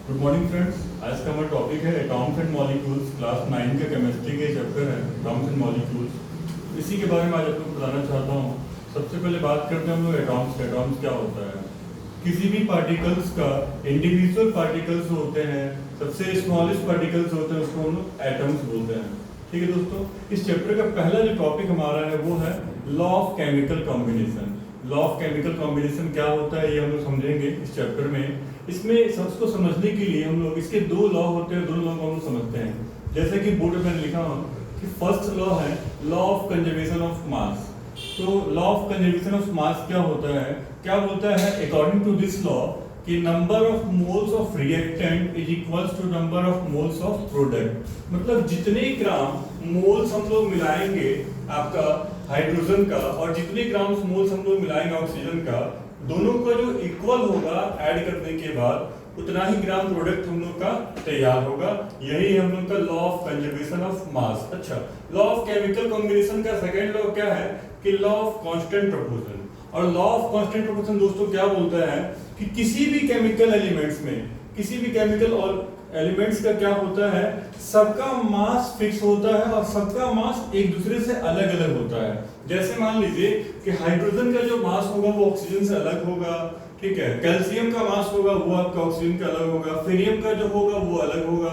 Good morning friends. आज का हमारा टॉपिक है एटॉम्स एंड मॉलिक्यूल्स। क्लास 9 का केमिस्ट्री के चैप्टर है एटॉम्स एंड मॉलिक्यूल्स। इसी के बारे में आज आपको बताना चाहता हूँ। सबसे पहले बात करते हैं हम लोग एटॉम्स का। एटॉम्स क्या होता है? किसी भी पार्टिकल्स का इंडिविजुअल पार्टिकल्स होते हैं, सबसे स्मॉलेस्ट पार्टिकल्स होते हैं, उसको हम लोग एटम्स बोलते हैं। ठीक है दोस्तों, इस चैप्टर का पहला जो टॉपिक हमारा है वो है law of chemical combination. Law of chemical combination क्या होता है ये हम लोग समझेंगे इस चैप्टर में। इसमें सबको समझने के लिए हम लोग इसके दो लॉ होते हैं, दोनों लॉ को हम लोग समझते हैं। जैसे कि बोर्ड में लिखा हो कि फर्स्ट लॉ है law of conservation of mass. तो law of conservation of mass क्या होता है? क्या बोलता है अकॉर्डिंग टू दिस लॉ कि number of moles of reactant is equals to number of moles of product. मतलब जितने ग्राम मोल्स हम लोग मिलाएंगे आपका हाइड्रोजन का और जितने ग्राम मोल्स हम लोग मिलाएंगे ऑक्सीजन का, दोनों का जो इक्वल होगा ऐड करने के बाद उतना ही ग्राम प्रोडक्ट हम लोग का तैयार होगा। यही हम लोग का लॉ ऑफ कंजर्वेशन ऑफ मास। अच्छा, लॉ ऑफ केमिकल कॉम्बिनेशन का सेकंड लॉ क्या है कि लॉ ऑफ कांस्टेंट प्रोपोर्शन। और लॉ ऑफ कांस्टेंट प्रोपोर्शन दोस्तों क्या बोलता है कि किसी भी केमिकल एलिमेंट्स में, किसी भी केमिकल और एलिमेंट्स का क्या होता है, सबका मास फिक्स होता है और सबका मास एक दूसरे से अलग अलग होता है। जैसे मान लीजिए कि हाइड्रोजन का जो मास होगा वो ऑक्सीजन से अलग होगा, ठीक है। कैल्शियम का मास होगा वो आपका ऑक्सीजन का अलग होगा, फेरियम का जो होगा वो अलग होगा।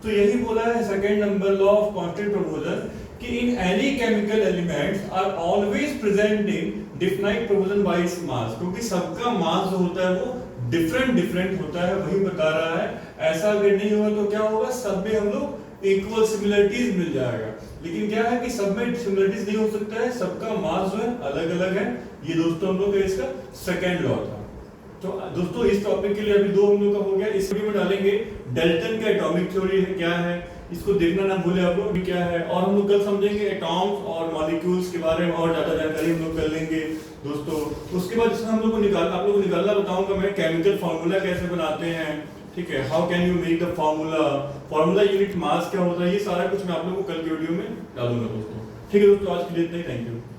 तो यही बोला है second number law of constant proportion कि in any chemical elements are always presenting defined proportion by its mass. क्योंकि सबका मास जो होता है वो डिफरेंट होता है, वही बता रहा है। ऐसा अगर नहीं होगा तो क्या होगा, सब में हम लोग इक्वल सिमिलरिटीज मिल जाएगा। लेकिन क्या है कि सब में सिमिलरिटीज नहीं हो सकता है, सबका मास जो है अलग अलग है। ये दोस्तों हम लोग का इसका सेकंड लॉ था। तो दोस्तों इस टॉपिक के लिए अभी दो हम लोग का हो गया। इस वीडियो में डालेंगे डेल्टन का एटॉमिक थ्योरी है क्या है, इसको देखना ना भूले आप लोग क्या है। और हम लोग कल समझेंगे एटॉम्स और मॉलिक्यूल्स के बारे में और ज्यादा जानकारी हम लोग कर लेंगे दोस्तों। उसके बाद इसमें हम लोग को आप लोग को निकालना बताऊंगा मैं केमिकल फार्मूला कैसे बनाते हैं, ठीक है। How can you make the formula unit mass क्या होता है, ये सारा कुछ मैं आप लोगों को कल के वीडियो में डालूंगा दोस्तों। ठीक है दोस्तों, आज के लिए इतना ही। Thank you.